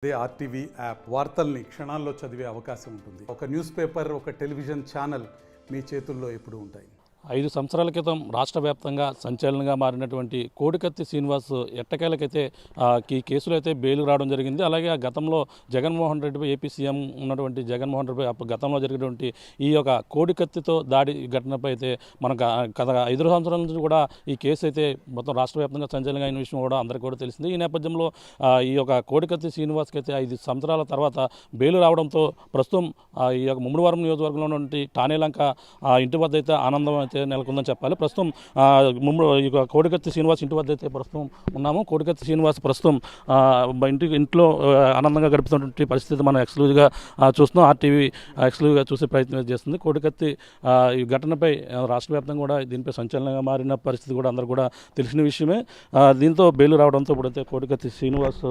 అదే RTV app వార్తల్ని క్షణాల్లో చదివే అవకాశం ఉంటుంది. ఒక న్యూస్ పేపర్, ఒక టెలివిజన్ ఛానల్ మీ చేతుల్లో ఎప్పుడూ ఉంటాయి. 5 సంవత్సరాల క్రితం రాష్ట్ర వ్యాప్తంగా సంచలనంగా మారినటువంటి కోడికత్తి శ్రీనివాస్ ఎట్టకేలకైతే ఈ కేసులో అయితే బెయిల్ రావడం జరిగింది. అలాగే ఆ గతంలో జగన్మోహన్ రెడ్డిపై ఏపీ సీఎం ఉన్నటువంటి జగన్మోహన్ రెడ్డిపై గతంలో జరిగినటువంటి ఈ యొక్క కోడికత్తితో దాడి ఘటనపై అయితే మనకు గత 5 సంవత్సరాల నుంచి కూడా ఈ కేసు అయితే మొత్తం రాష్ట్ర వ్యాప్తంగా సంచలనంగా అయిన విషయం కూడా అందరికీ కూడా తెలిసింది. ఈ నేపథ్యంలో ఈ యొక్క కోడికత్తి శ్రీనివాస్కి అయితే 5 సంవత్సరాల తర్వాత బెయిల్ రావడంతో ప్రస్తుతం ఈ యొక్క ముమ్మడివరం నియోజకవర్గంలో ఉన్నటువంటి టానేలంక ఇంటి వద్ద అయితే ఆనందం అయితే నెలకొందని చెప్పాలి. ప్రస్తుతం కోడికత్తి శ్రీనివాస్ ఇంటి వద్ద అయితే ప్రస్తుతం ఉన్నాము. కోడికత్తి శ్రీనివాస్ ప్రస్తుతం ఇంట్లో ఆనందంగా గడుపుతున్నటువంటి పరిస్థితి మనం ఎక్స్క్లూజివ్గా చూస్తున్నాం. ఆర్టీవీ ఎక్స్క్లూజివ్గా చూసే ప్రయత్నం చేస్తుంది. కోడికత్తి ఈ ఘటనపై రాష్ట్ర వ్యాప్తంగా కూడా దీనిపై సంచలనంగా మారిన పరిస్థితి కూడా అందరూ కూడా తెలిసిన విషయమే. దీంతో బెయిల్ రావడంతో ఇప్పుడైతే కోడికత్తి శ్రీనివాస్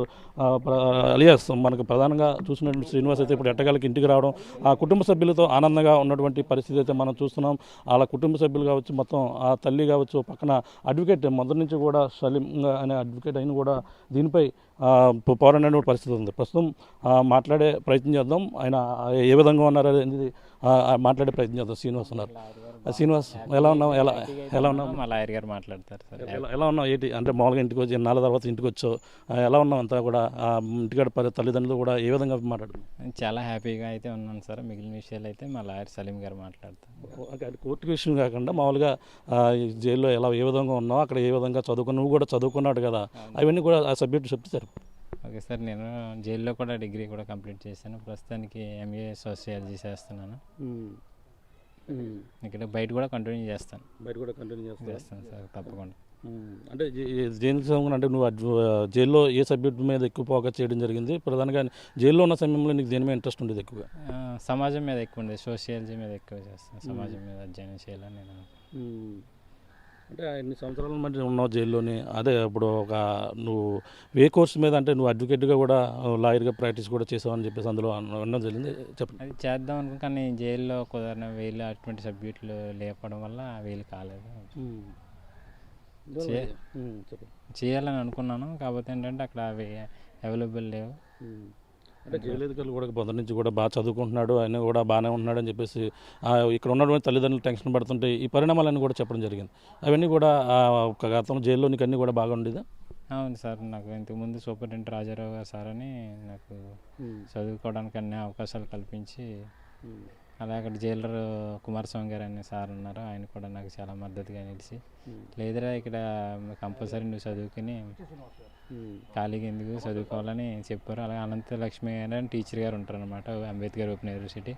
అలియాస్ మనకు ప్రధానంగా చూసినటువంటి శ్రీనివాస్ అయితే ఇప్పుడు ఎట్టగాలకి ఇంటికి రావడం, ఆ కుటుంబ సభ్యులతో ఆనందంగా ఉన్నటువంటి పరిస్థితి అయితే మనం చూస్తున్నాం. అలా కుటుంబ సభ్యులు కావచ్చు, మొత్తం ఆ తల్లి కావచ్చు, పక్కన అడ్వకేట్ మొదటి నుంచి కూడా సలీం అనే అడ్వకేట్ అయిన కూడా దీనిపై పోరాడిన పరిస్థితి ఉంది. ప్రస్తుతం మాట్లాడే ప్రయత్నం చేద్దాం. ఆయన ఏ విధంగా ఉన్నారు అనేది మాట్లాడే ప్రయత్నం చేద్దాం. శ్రీనివాస్ ఉన్నారు. శ్రీనివాస్ ఎలా ఉన్నావు? ఎలా ఉన్నావు? మా లాయర్ గారు మాట్లాడతారు సార్. ఎలా ఉన్నావు? ఏంటి అంటే మామూలుగా ఇంటికి వచ్చి ఎన్నాళ్ళ తర్వాత ఇంటికి వచ్చావు, ఎలా ఉన్నావు? అంతా కూడా ఇంటికాడ తల్లిదండ్రులు కూడా ఏ విధంగా మాట్లాడు? చాలా హ్యాపీగా అయితే ఉన్నాను సార్. మిగిలిన విషయాలు అయితే మా లాయర్ సలీం గారు మాట్లాడతారు. అది కోర్టు విషయం కాకుండా మామూలుగా జైల్లో ఏ విధంగా ఉన్నావు, అక్కడ ఏ విధంగా చదువుకున్నావు, నువ్వు కూడా చదువుకున్నాడు కదా, అవన్నీ కూడా ఆ సబ్జెక్టు చెప్తే సార్. ఓకే సార్, నేను జైల్లో కూడా డిగ్రీ కూడా కంప్లీట్ చేశాను. ప్రస్తుతానికి ఎంఏ సోషియాలజీ చేస్తున్నాను. ఇక్కడ బయట కూడా కంటిన్యూ చేస్తాను. చేస్తాను సార్ తప్పకుండా. అంటే జైలు అంటే నువ్వు జైల్లో ఏ సబ్జెక్టు మీద ఎక్కువ ఫోకస్ చేయడం జరిగింది? ప్రధానంగా జైల్లో ఉన్న సమయంలో నీకు దేని మీద ఇంట్రెస్ట్ ఉండేది ఎక్కువగా? సమాజం మీద ఎక్కువ ఉండేది, సోషియాలజీ మీద ఎక్కువ చేస్తాను. సమాజం మీద అధ్యయనం చేయాలని నేను. అంటే ఎన్ని సంవత్సరాల మధ్య ఉన్నావు జైల్లోని? అదే ఇప్పుడు నువ్వు ఏ కోర్సు మీద, అంటే నువ్వు అడ్వకేట్గా కూడా లాయర్గా ప్రాక్టీస్ కూడా చేసావని చెప్పేసి అందులో అన్నది జరిగింది, చెప్పండి. అది చేద్దాం అనుకుని కానీ జైల్లో కుదరని వీళ్ళు అటువంటి సబ్జెక్టులు లేపడం వల్ల వీలు కాలేదు. చేయాలని అనుకున్నాను, కాకపోతే ఏంటంటే అక్కడ అవి అవైలబుల్ లేవు. అంటే జైలు అధికారులు కూడా మొదటి నుంచి కూడా బాగా చదువుకుంటున్నాడు, ఆయన కూడా బాగానే ఉంటున్నాడు అని చెప్పేసి ఇక్కడ ఉన్నటువంటి తల్లిదండ్రులు టెన్షన్ పడుతుంటే ఈ పరిణామాలన్నీ కూడా చెప్పడం జరిగింది. అవన్నీ కూడా గతంలో జైల్లో నీకు అన్నీ కూడా బాగా ఉండేదా? అవును సార్, నాకు ఇంతకుముందు సూపరింటెండెంట్ రాజారావు గారు సార్ అని నాకు చదువుకోవడానికి అన్ని అవకాశాలు కల్పించి, అలాగే అక్కడ జైలర్ కుమారస్వామి గారు అనే సార్ ఉన్నారు, ఆయన కూడా నాకు చాలా మద్దతుగా నిలిచి, లేదురా ఇక్కడ కంపల్సరీ నువ్వు చదువుకుని ఖాళీగా ఎందుకు చదువుకోవాలని చెప్పారు. అలాగే అనంతలక్ష్మి గారు టీచర్ గారు ఉంటారు అనమాట, అంబేద్కర్ ఓపెన్ యూనివర్సిటీ.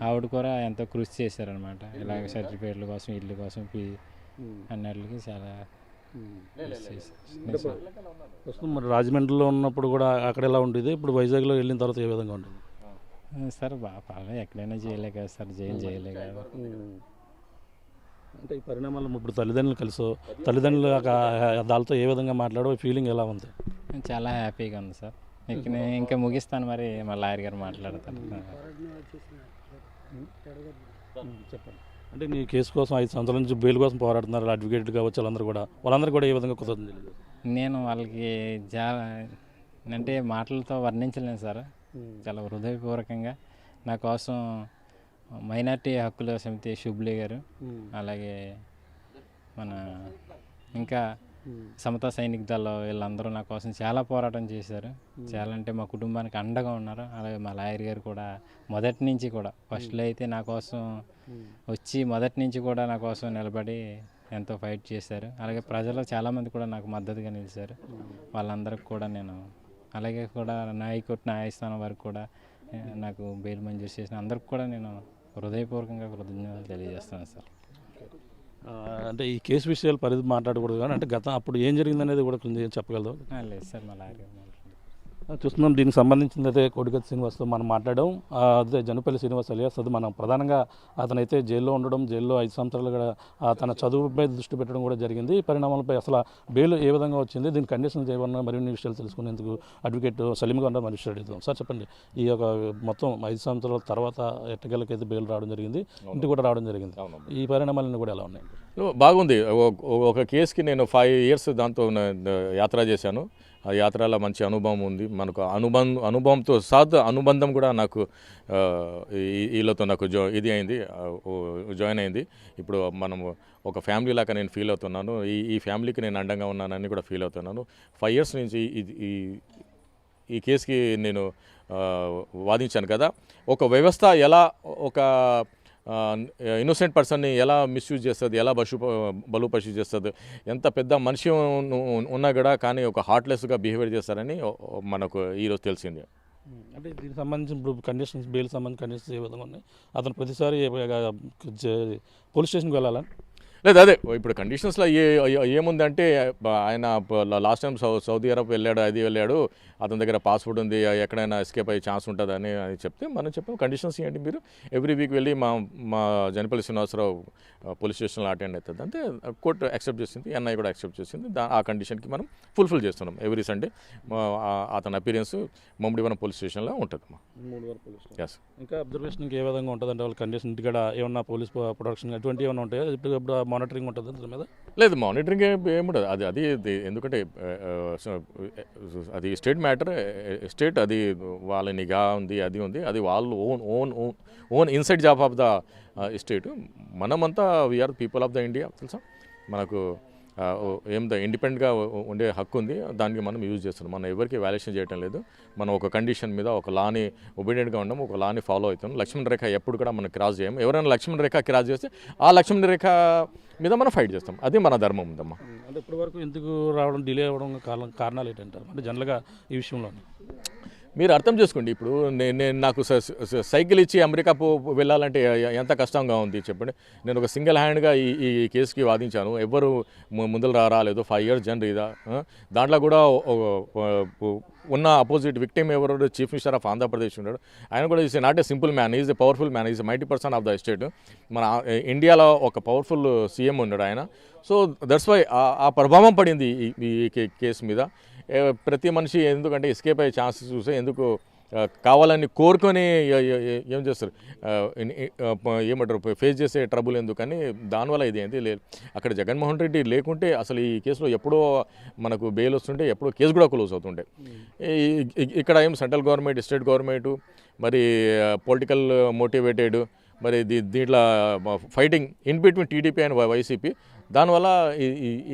ఆవిడ కూడా ఎంతో కృషి చేశారనమాట, ఇలాగ సర్టిఫికేట్ల కోసం, ఇల్లు కోసం, అన్నిటికి చాలా. ప్రస్తుతం మరి రాజమండ్రిలో ఉన్నప్పుడు కూడా అక్కడ ఎలా ఉండేది, ఇప్పుడు వైజాగ్లో వెళ్ళిన తర్వాత ఏ విధంగా ఉంటుంది సార్? బాగా ఎక్కడైనా చేయలే కదా సార్, జైలు చేయలే కదా. అంటే ఈ పరిణామాలు ఇప్పుడు తల్లిదండ్రులు కలిసో, తల్లిదండ్రులు వాళ్ళతో ఏ విధంగా మాట్లాడో ఫీలింగ్ ఎలా ఉంది? చాలా హ్యాపీగా ఉంది సార్. ఇంకా ముగిస్తాను, మరి మా లాయర్ గారు మాట్లాడతారు. చెప్పండి. అంటే నీ కేసు కోసం 5 సంవత్సరాల నుంచి బెయిల్ కోసం పోరాడుతున్నారు అడ్వకేట్ కావచ్చు, వాళ్ళందరూ కూడా ఏ విధంగా కుదరదు? నేను వాళ్ళకి అంటే మాటలతో వర్ణించలేను సార్. చాలా హృదయపూర్వకంగా నా కోసం మైనార్టీ హక్కుల సమితి షుబ్లీ గారు, అలాగే మన ఇంకా సమతా సైనిక దళ వీళ్ళందరూ నా కోసం చాలా పోరాటం చేశారు. చాలా అంటే మా కుటుంబానికి అండగా ఉన్నారు. అలాగే మా లాయర్ గారు కూడా మొదటి నుంచి కూడా, ఫస్ట్లో అయితే నా కోసం వచ్చి మొదటి నుంచి కూడా నా కోసం నిలబడి ఎంతో ఫైట్ చేశారు. అలాగే ప్రజలు చాలామంది కూడా నాకు మద్దతుగా నిలిచారు. వాళ్ళందరికీ కూడా నేను, అలాగే కూడా హైకోర్టు న్యాయస్థానం వరకు కూడా నాకు బెయిల్ మంజూరు చేసిన అందరికి కూడా నేను హృదయపూర్వకంగా కృతజ్ఞతలు తెలియజేస్తున్నాను సార్. అంటే ఈ కేసు విషయాలు పరిధి మాట్లాడకూడదు కానీ, అంటే అప్పుడు ఏం జరిగిందనేది కూడా కొంచెం చెప్పగలదు? లేదు సార్, మా లాయర్ చూస్తున్నాం. దీనికి సంబంధించింది అయితే కోడికత్తి శ్రీనివాస్తో మనం మాట్లాడడం. అదే జనుపల్లి శ్రీనివాస్ అలియాస్. అది మనం ప్రధానంగా అతనైతే జైల్లో ఉండడం, జైల్లో 5 సంవత్సరాలు కూడా తన చదువుపై దృష్టి పెట్టడం కూడా జరిగింది. ఈ పరిణామాలపై అసలు బెయిల్ ఏ విధంగా వచ్చింది, దీని కండిషన్స్ ఏమన్నా మరిన్ని విషయాలు తెలుసుకునేందుకు అడ్వకేట్ సలీంగా ఉన్నారు, మరి విషయాలు అడుగుతాం. సార్ చెప్పండి, ఈ యొక్క మొత్తం 5 సంవత్సరాల తర్వాత ఎట్టకేలకైతే బెయిల్ రావడం జరిగింది, ఇంటికి కూడా రావడం జరిగింది. ఈ పరిణామాలన్నీ కూడా ఎలా ఉన్నాయి? బాగుంది. ఒక కేసుకి నేను 5 years దాంతో యాత్ర చేశాను. ఆ యాత్రలో మంచి అనుభవం ఉంది. మనకు అనుభవంతో అనుబంధం కూడా నాకు వీళ్ళతో నాకు ఇది అయింది, జాయిన్ అయింది. ఇప్పుడు మనము ఒక ఫ్యామిలీ లాగా నేను ఫీల్ అవుతున్నాను. ఈ ఫ్యామిలీకి నేను అండంగా ఉన్నానని కూడా ఫీల్ అవుతున్నాను. 5 years నుంచి ఈ కేసుకి నేను వాదించాను కదా. ఒక వ్యవస్థ ఎలా ఒక ఇన్నోసెంట్ పర్సన్ని ఎలా మిస్యూజ్ చేస్తుంది, ఎలా బలుపశు చేస్తుంది, ఎంత పెద్ద మనిషి ఉన్నా కూడా కానీ ఒక హార్ట్లెస్గా బిహేవియర్ చేస్తారని మనకు ఈరోజు తెలిసింది. అంటే దీనికి సంబంధించిన ఇప్పుడు కండిషన్స్, బెయిల్ సంబంధించిన కండిషన్స్ ఏ విధంగా ఉన్నాయి? అతను ప్రతిసారి పోలీస్ స్టేషన్కి వెళ్ళాలని లేదు. అదే ఇప్పుడు కండిషన్స్లో ఏముందంటే ఆయన లాస్ట్ టైం సౌదీ అరబ్ వెళ్ళాడు, అది వెళ్ళాడు, అతని దగ్గర పాస్పోర్ట్ ఉంది, ఎక్కడైనా ఎస్కేప్ అయ్యే ఛాన్స్ ఉంటుందని చెప్తే మనం చెప్పాం కండిషన్స్ ఏంటి, మీరు ఎవ్రీ వీక్ వెళ్ళి మా జనపల్లి శ్రీనివాసరావు పోలీస్ స్టేషన్లో అటెండ్ అవుతుంది అంటే కోర్టు యాక్సెప్ట్ చేసింది, ఎన్ఐ కూడా యాక్సెప్ట్ చేసింది. ఆ కండిషన్కి మనం ఫుల్ఫిల్ చేస్తున్నాం. ఎవ్రీ సండే అతని అపీరెన్స్ మమ్మడివరం పోలీస్ స్టేషన్లో ఉంటుంది. ఎస్. ఇంకా అబ్జర్వేషన్ ఏ విధంగా ఉంటుంది అంటే వాళ్ళ కండిషన్ ఇంటికాడ ఏమన్నా పోలీస్ ప్రొడక్షన్ అటువంటి ఏమైనా ఉంటాయా? ఇప్పుడు మానిటరింగ్ ఉంటుంది దాని మీద? లేదు, మానిటరింగ్ ఏముంటుంది. అది ఎందుకంటే అది స్టేట్ మ్యాటర్, స్టేట్ అది వాళ్ళ నిఘా ఉంది, అది ఉంది, అది వాళ్ళు own inside job of the state. మనమంతా we are people of the India, తెలుసా మనకు ఇండిపెండెంట్గా ఉండే హక్కు ఉంది, దానికి మనం యూజ్ చేస్తున్నాం. మనం ఎవరికి వాల్యుయేషన్ చేయడం లేదు. మనం ఒక కండిషన్ మీద ఒక లాని ఒబీడియంట్గా ఉన్నాం, ఒక లాని ఫాలో అవుతాం. లక్ష్మణ రేఖ ఎప్పుడు కూడా మనం క్రాస్ చేయము. ఎవరైనా లక్ష్మణ రేఖ క్రాస్ చేస్తే ఆ లక్ష్మణ రేఖ మీద మనం ఫైట్ చేస్తాం. అది మన ధర్మం ఉందమ్మా. అంటే ఇప్పటి వరకు ఎందుకు రావడం డిలే అవ్వడం కారణాలు ఏంటంటారు అంటే జనరల్గా ఈ విషయంలో? మీరు అర్థం చేసుకోండి. ఇప్పుడు నేను నాకు సైకిల్ ఇచ్చి అమెరికా వెళ్ళాలంటే ఎంత కష్టంగా ఉంది చెప్పండి. నేను ఒక సింగిల్ హ్యాండ్గా ఈ కేసుకి వాదించాను. ఎవ్వరు ముందలు రాలేదు. 5 years జర్నీ ఇదా. దాంట్లో కూడా ఉన్న అపోజిట్ విక్టిమ్ ఎవరు, చీఫ్ మినిస్టర్ ఆఫ్ ఆంధ్రప్రదేశ్ ఉన్నాడు. ఆయన కూడా is not a simple man, is a powerful man, is mighty person of the state. మన ఇండియాలో ఒక పవర్ఫుల్ సీఎం ఉన్నాడు ఆయన. సో దట్స్ వై ఆ ప్రభావం పడింది ఈ కేసు మీద. ప్రతి మనిషి ఎందుకంటే ఎస్కేప్ అయ్యే ఛాన్సెస్ చూస్తే ఎందుకు కావాలని కోరుకొని ఏం చేస్తారు, ఏమంటారు, ఫేస్ చేసే ట్రబుల్ ఎందుకని దానివల్ల ఇది ఏంటి లేదు. అక్కడ జగన్మోహన్ రెడ్డి లేకుంటే అసలు ఈ కేసులో ఎప్పుడో మనకు బెయిల్ వస్తుంటే ఎప్పుడో కేసు కూడా క్లోజ్ అవుతుండే. ఇక్కడ ఏం సెంట్రల్ గవర్నమెంట్, స్టేట్ గవర్నమెంట్ మరి పొలిటికల్ మోటివేటెడ్, మరి దీంట్లో fighting in between TDP and YCP. దానివల్ల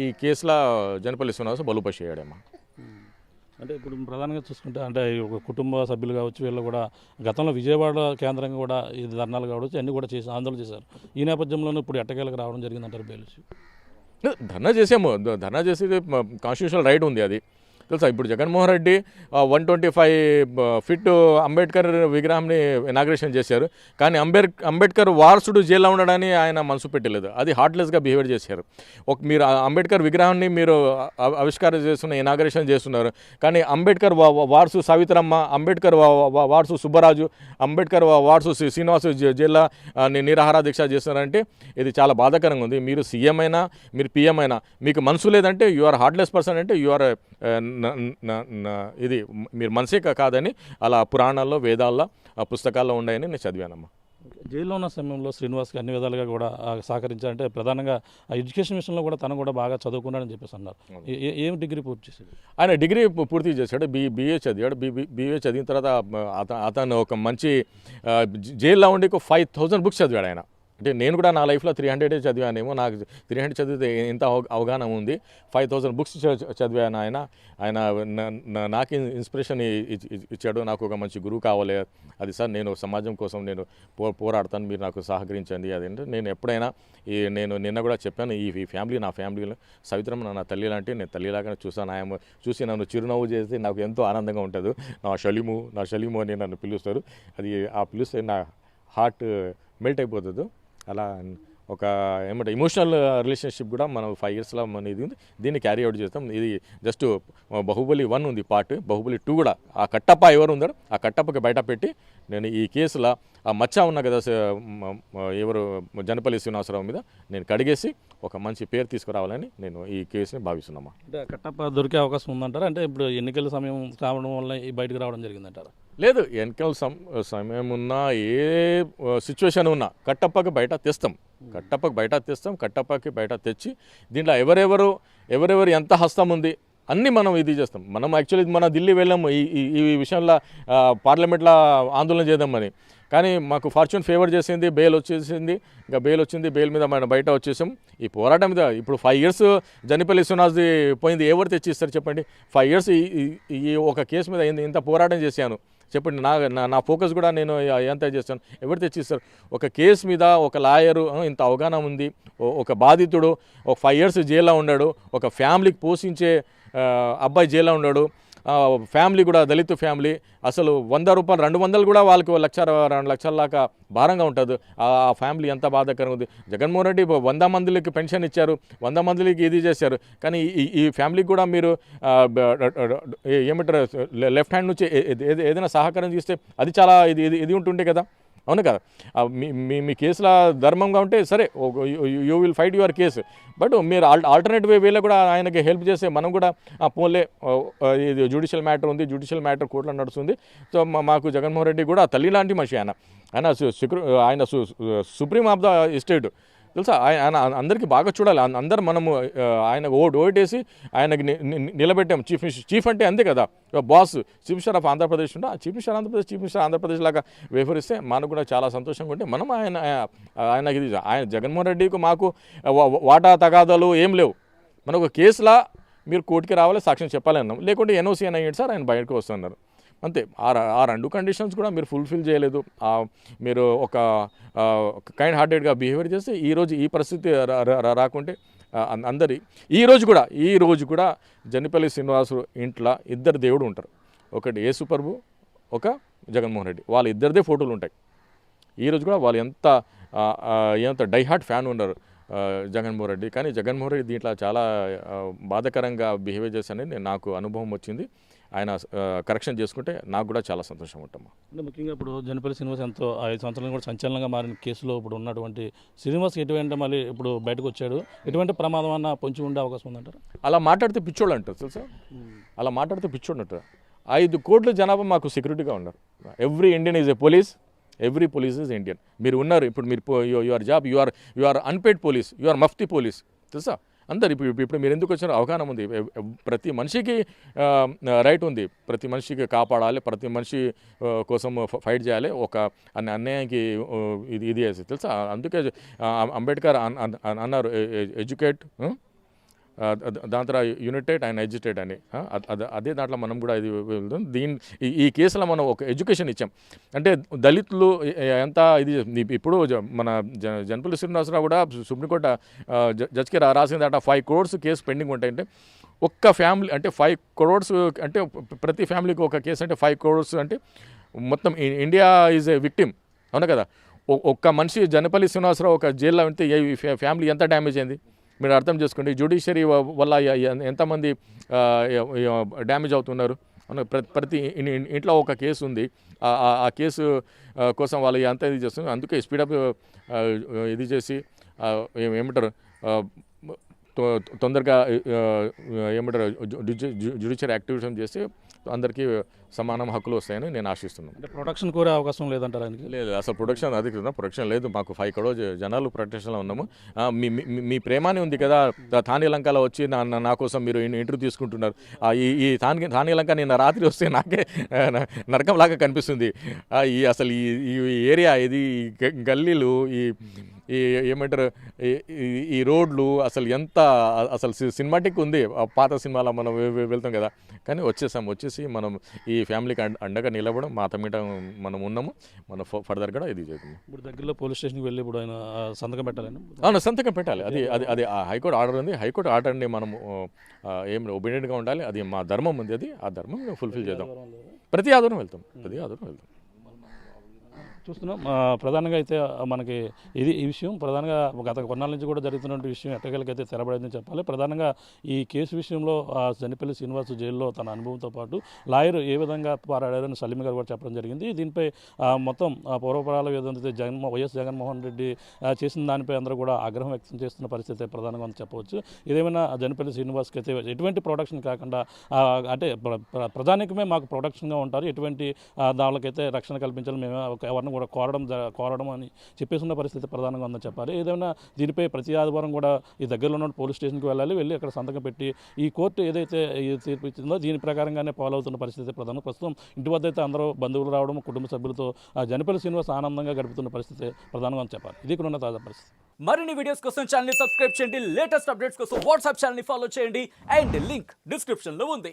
ఈ కేసులో జనపల్లి శ్రీనివాసరావు బలుపశు అయ్యాడమ్మా. అంటే ఇప్పుడు ప్రధానంగా చూసుకుంటే అంటే ఒక కుటుంబ సభ్యులు కావచ్చు, వీళ్ళు కూడా గతంలో విజయవాడ కేంద్రంగా కూడా ఈ ధర్నాలు కావచ్చు అన్నీ కూడా చేసి ఆందోళన చేశారు. ఈ నేపథ్యంలోనే ఇప్పుడు ఎట్టకేలకు రావడం జరిగిందంటారు బెయిల్. ధర్నా చేసాము, ధర్నా చేసి కాన్స్టిట్యూషనల్ రైట్ ఉంది అది తెలుసా. ఇప్పుడు జగన్మోహన్ రెడ్డి 125 feet అంబేద్కర్ విగ్రహాన్ని ఇనాగ్రేషన్ చేశారు. కానీ అంబేద్కర్ వారసుడు జైల్లో ఉండడాన్ని ఆయన మనసు పెట్టలేదు. అది హార్ట్లెస్గా బిహేవియర్ చేశారు. మీరు అంబేద్కర్ విగ్రహాన్ని మీరు ఆవిష్కారం చేస్తున్న, ఇనాగ్రేషన్ చేస్తున్నారు. కానీ అంబేద్కర్ వారసు సావిత్రమ్మ, అంబేద్కర్ వారసు సుబ్బరాజు, అంబేద్కర్ వారసు శ్రీనివాసు జైల్లో నిరాహార దీక్ష చేస్తున్నారంటే ఇది చాలా బాధాకరంగా ఉంది. మీరు సీఎం అయినా, మీరు పిఎం అయినా, మీకు మనసు లేదంటే యు ఆర్ హార్ట్లెస్ పర్సన్, అంటే యు ఆర్ ఇది మీరు మనసే కాదని అలా పురాణాల్లో, వేదాల్లో, పుస్తకాల్లో ఉన్నాయని నేను చదివానమ్మా. జైల్లో ఉన్న సమయంలో శ్రీనివాస్కి అన్ని విధాలుగా కూడా సహకరించాలంటే ప్రధానంగా ఎడ్యుకేషన్ విషయంలో కూడా తను కూడా బాగా చదువుకున్నాడని చెప్పేసి అన్నారు. ఏం డిగ్రీ పూర్తి చేశాడు? ఆయన డిగ్రీ పూర్తి చేశాడు, బీఏ చదివాడు. బీఏ చదివిన తర్వాత అతను ఒక మంచి జైల్లో ఉండి 5,000 books చదివాడు ఆయన. అంటే నేను కూడా నా లైఫ్లో 300 చదివానేమో, నాకు 300 చదివితే ఎంత అవగాహన ఉంది. 5,000 books చదివాను. ఆయన నాకు ఇన్స్పిరేషన్ ఇచ్చాడు. నాకు ఒక మంచి గురువు కావాలి, అది సార్ నేను సమాజం కోసం నేను పోరాడతాను, మీరు నాకు సహకరించండి. అదేంటే నేను ఎప్పుడైనా నేను నిన్న కూడా చెప్పాను, ఈ ఫ్యామిలీ నా ఫ్యామిలీలో సవిత్రమ్మ నా తల్లి లాంటి, నేను తల్లిలాగానే చూసాను. ఆయన చూసి నన్ను చిరునవ్వు చేస్తే నాకు ఎంతో ఆనందంగా ఉంటుంది. నా షలీము అని నన్ను పిలుస్తారు. అది ఆ పిలిస్తే నా హార్ట్ మెల్ట్ అయిపోతుంది. అలా ఒక ఏమంటే ఎమోషనల్ రిలేషన్షిప్ కూడా మనం 5 yearsలో మన ఇది ఉంది, దీన్ని క్యారీ అవుట్ చేస్తాం. ఇది జస్ట్ బాహుబలి 1 ఉంది పార్ట్, బాహుబలి 2 కూడా ఆ కట్టప్ప ఎవరు ఉందో ఆ కట్టప్పకి బయట పెట్టి నేను ఈ కేసులో ఆ మచ్చ ఉన్న కదా ఎవరు జనపల్లి శ్రీనివాసరావు మీద నేను కడిగేసి ఒక మంచి పేరు తీసుకురావాలని నేను ఈ కేసుని భావిస్తున్నామా. అంటే కట్టప్ప దొరికే అవకాశం ఉందంటారా? అంటే ఇప్పుడు ఎన్నికల సమయం కావడం వల్ల బయటకు రావడం జరిగిందంటారా? లేదు, ఎన్నికల సమయం ఉన్నా, ఏ సిచ్యువేషన్ ఉన్నా కట్టప్పకి బయట తెస్తాం, కట్టప్పకి బయట తెచ్చి దీంట్లో ఎవరెవరు ఎంత హస్తం ఉంది, అన్నీ మనం ఇది చేస్తాం. మనం యాక్చువల్లీ మన ఢిల్లీ వెళ్ళాము ఈ విషయంలో పార్లమెంట్లో ఆందోళన చేద్దామని, కానీ మాకు ఫార్చ్యూన్ ఫేవర్ చేసింది, బెయిల్ వచ్చేసింది. ఇంకా బెయిల్ వచ్చింది, బెయిల్ మీద మనం బయట వచ్చేసాం. ఈ పోరాటం మీద ఇప్పుడు 5 years జనిపల్లి శ్రీనివాస్ది పోయింది, ఎవరు తెచ్చిస్తారు చెప్పండి? 5 years ఈ ఒక కేసు మీద ఇంత పోరాటం చేశాను చెప్పండి. నా ఫోకస్ కూడా నేను ఎంత చేస్తాను, ఎవరు తెచ్చిస్తారు? ఒక కేసు మీద ఒక లాయరు ఇంత అవగాహన ఉంది, ఒక బాధితుడు ఒక 5 years జైల్లో ఉన్నాడు, ఒక ఫ్యామిలీకి పోషించే అబ్బాయి జైల్లో ఉన్నాడు, ఫ్యామిలీ కూడా దళిత ఫ్యామిలీ, అసలు 100 రూపాయలు 200 కూడా వాళ్ళకి 1,00,000 2 లక్షల దాకా భారంగా ఉంటుంది. ఆ ఫ్యామిలీ ఎంత బాధాకరంగా ఉంది. జగన్మోహన్ రెడ్డి 100 మందికి పెన్షన్ ఇచ్చారు, 100 మందికి ఇది చేశారు, కానీ ఈ ఫ్యామిలీకి కూడా మీరు ఏమంటారు లెఫ్ట్ హ్యాండ్ నుంచి ఏదైనా సహకారం చేస్తే అది చాలా ఇది ఉంటుండే కదా, అవును కదా? మీ కేసుల ధర్మంగా ఉంటే సరే, you will fight your case, but మీరు ఆల్టర్నేటివ్ వేలో కూడా ఆయనకి హెల్ప్ చేస్తే మనం కూడా పోన్లే, ఇది జ్యుడిషియల్ మ్యాటర్ ఉంది, జ్యుడిషియల్ మ్యాటర్ కోర్టులో నడుస్తుంది. సో మాకు జగన్మోహన్ రెడ్డి కూడా తల్లి లాంటి మనిషి ఆయన సుప్రీం ఆఫ్ ద స్టేట్ తెలుసా. ఆయన అందరికీ బాగా చూడాలి. అందరు మనము ఆయనకు ఓటేసి ఆయనకి నిలబెట్టాము. చీఫ్ అంటే అంతే కదా, boss, chief minister of Andhra Pradesh ఉంటే చీఫ్ మినిస్టర్ ఆంధ్రప్రదేశ్ లాగా వ్యవహరిస్తే మనకు కూడా చాలా సంతోషంగా ఉంటే మనం ఆయనకి ఆయన జగన్మోహన్ రెడ్డికి మాకు వాటా తగాదాలు ఏం లేవు. మనకు కేసులా మీరు కోర్టుకి రావాలి, సాక్ష్యం చెప్పాలి అన్నాం, లేకుంటే ఎన్ఓసీ అని అయ్యింది సార్, ఆయన బయటకు వస్తున్నారు అంతే. ఆ 2 కండిషన్స్ కూడా మీరు ఫుల్ఫిల్ చేయలేదు. మీరు ఒక కైండ్ హార్టెడ్గా బిహేవియర్ చేస్తే ఈరోజు ఈ పరిస్థితి రాకుంటే అందరి ఈ రోజు కూడా జనిపల్లి శ్రీనివాసు ఇంట్లో 2 దేవుడు ఉంటారు. ఒకటి యేసు ప్రభు, ఒక జగన్మోహన్ రెడ్డి, వాళ్ళ ఇద్దరిదే ఫోటోలు ఉంటాయి. ఈరోజు కూడా వాళ్ళు ఎంత డైహార్ట్ ఫ్యాన్ ఉన్నారు జగన్మోహన్ రెడ్డి. కానీ జగన్మోహన్ రెడ్డి దీంట్లో చాలా బాధాకరంగా బిహేవియర్ చేశానని నాకు అనుభవం వచ్చింది. ఆయన కరెక్షన్ చేసుకుంటే నాకు కూడా చాలా సంతోషం ఉంటాము. అంటే ముఖ్యంగా ఇప్పుడు జనిపల్లి శ్రీనివాస్ ఎంతో 5 సంవత్సరాలు కూడా సంచలనంగా మారిన కేసులో ఇప్పుడు ఉన్నటువంటి శ్రీనివాస్ ఎటువంటి మళ్ళీ ఇప్పుడు బయటకు వచ్చాడు, ఎటువంటి ప్రమాదం అన్న పొంచి ఉండే అవకాశం ఉందంటారు? అలా మాట్లాడితే పిచ్చోళ్ళు అంటారు తెలుసా, అలా మాట్లాడితే పిచ్చోళ్ళు అంటారు. 5 కోట్ల జనాభా మాకు సెక్యూరిటీగా ఉన్నారు. Every Indian is a police, every police is Indian. మీరు ఉన్నారు ఇప్పుడు, మీరు your job, you are unpaid police, you are మఫ్తీ పోలీస్ తెలుసా. అందరు ఇప్పుడు మీరు ఎందుకు వచ్చారో అవగాహన ఉంది. ప్రతి మనిషికి రైట్ ఉంది, ప్రతి మనిషికి కాపాడాలి, ప్రతి మనిషి కోసం ఫైట్ చేయాలి. ఒక అన్యాయానికి ఇది చేసి తెలుసా. అందుకే అంబేద్కర్ అన్నారు ఎడ్యుకేట్, దాని తర్వాత యునైటెడ్ అండ్ ఎడ్యుకేట్ అని. అదే దాంట్లో మనం కూడా ఇది ఈ కేసులో మనం ఒక ఎడ్యుకేషన్ ఇచ్చాం. అంటే దళితులు ఎంత ఇది ఇప్పుడు మన జనపల్లి శ్రీనివాసరావు కూడా సుప్రీంకోర్టు జడ్జికి రాసిన దాంట్లో 5 crores కేసు పెండింగ్ ఉంటాయంటే, ఒక్క ఫ్యామిలీ అంటే 5 crores అంటే ప్రతి ఫ్యామిలీకి ఒక కేసు అంటే 5 crores అంటే మొత్తం ఇండియా ఈజ్ ఏ విక్టిమ్, అవునా కదా? ఒక్క మనిషి జనపల్లి శ్రీనివాసరావు ఒక జైల్లో ఉంటే ఫ్యామిలీ ఎంత డ్యామేజ్ అయింది మీరు అర్థం చేసుకోండి. జ్యుడిషియరీ వల్ల ఎంతమంది డ్యామేజ్ అవుతున్నారు. ప్రతి ఇంట్లో ఒక కేసు ఉంది, ఆ కేసు కోసం వాళ్ళు ఎంత ఇది చేస్తున్నారు. అందుకే స్పీడప్ ఇది చేసి ఏమంటారు తొందరగా ఏమంటారు జ్యుడిషియరీ యాక్టివిటీ చేసి అందరికీ సమానం హక్కులు వస్తాయని నేను ఆశిస్తున్నాను. అంటే ప్రొటెక్షన్ కోరే అవకాశం లేదంటారు ఆయనకి? లేదు, అసలు ప్రొటెక్షన్ అది ప్రొటెక్షన్ లేదు. మాకు 5 crores జనాలు ప్రొటెక్షన్లో ఉన్నాము. మీ ప్రేమాని ఉంది కదా, థానే లంకలో వచ్చి నా కోసం మీరు ఇంటర్వ్యూ తీసుకుంటున్నారు. ఈ థానే లంక నిన్న రాత్రి వస్తే నాకే నరకంలాగా కనిపిస్తుంది. అసలు ఈ ఏరియా ఇది గల్లీలు ఈ ఏమంటారు ఈ రోడ్లు అసలు ఎంత అసలు సినిమాటిక్ ఉంది. పాత సినిమాలో మనం వెళ్తాం కదా, కానీ వచ్చేసి మనం ఈ ఫ్యామిలీకి అండగా నిలబడం మా తమ్మిట మనం ఉన్నాము. మనం ఫర్దర్ కూడా ఇది చేద్దాం. ఇప్పుడు దగ్గరలో పోలీస్ స్టేషన్కి వెళ్ళి ఇప్పుడు ఆయన సంతకం పెట్టాలని? అవును, సంతకం పెట్టాలి. అది హైకోర్టు ఆర్డర్ ఉంది. హైకోర్టు ఆర్డర్ని మనము ఏం ఒబీడియంట్గా ఉండాలి. అది మా ధర్మం ఉంది, అది ఆ ధర్మం ఫుల్ఫిల్ చేద్దాం. ప్రతి ఆధారం వెళ్తాం. చూస్తున్నాం ప్రధానంగా అయితే మనకి ఈ విషయం ప్రధానంగా గత కొన్నాళ్ళ నుంచి కూడా జరుగుతున్న విషయం ఎట్టకేలకైతే తెరబడిందని చెప్పాలి. ప్రధానంగా ఈ కేసు విషయంలో జనిపల్లి శ్రీనివాస్ జైల్లో తన అనుభవంతో పాటు లాయర్ ఏ విధంగా పోరాడారని సలీం గారు కూడా చెప్పడం జరిగింది. దీనిపై మొత్తం పూర్వపరాలు ఏదైతే వైఎస్ జగన్మోహన్ రెడ్డి చేసిన దానిపై అందరూ కూడా ఆగ్రహం వ్యక్తం చేస్తున్న పరిస్థితి ప్రధానంగా చెప్పవచ్చు. ఇదేమైనా జనిపల్లి శ్రీనివాస్కి అయితే ఎటువంటి ప్రొటెక్షన్ కాకుండా అంటే ప్రధానికమే మాకు ప్రొటెక్షన్గా ఉంటారు, ఎటువంటి దానికైతే రక్షణ కల్పించాలి, మేము ఎవరిని కూడా కోరడం అని చెప్పేస్తున్న పరిస్థితి ప్రధానంగా ఉందని చెప్పాలి. ఏదైనా దీనిపై ప్రతి ఆదివారం కూడా ఈ దగ్గరలో ఉన్న పోలీస్ స్టేషన్కి వెళ్ళి అక్కడ సంతకం పెట్టి ఈ కోర్టు ఏదైతే ఈ తీర్పు ఇచ్చిందో దీని ప్రకారంగానే ఫాలో అవుతున్న పరిస్థితి ప్రస్తుతం ఇంటి వద్ద అయితే అందరూ బంధువులు రావడం, కుటుంబ సభ్యులతో జనపల్లి శ్రీనివాస్ ఆనందంగా గడుపుతున్న పరిస్థితి ప్రధానంగా చెప్పాలి. ఇది ఇక్కడ ఉన్న తాజా పరిస్థితి. మరిన్ని వీడియోస్ కోసం ఛానల్ ని సబ్స్క్రైబ్ చేయండి, లేటెస్ట్ అప్డేట్స్ కోసం వాట్సాప్ ఛానల్ ని ఫాలో చేయండి అండ్ లింక్ డిస్క్రిప్షన్ లో ఉంది.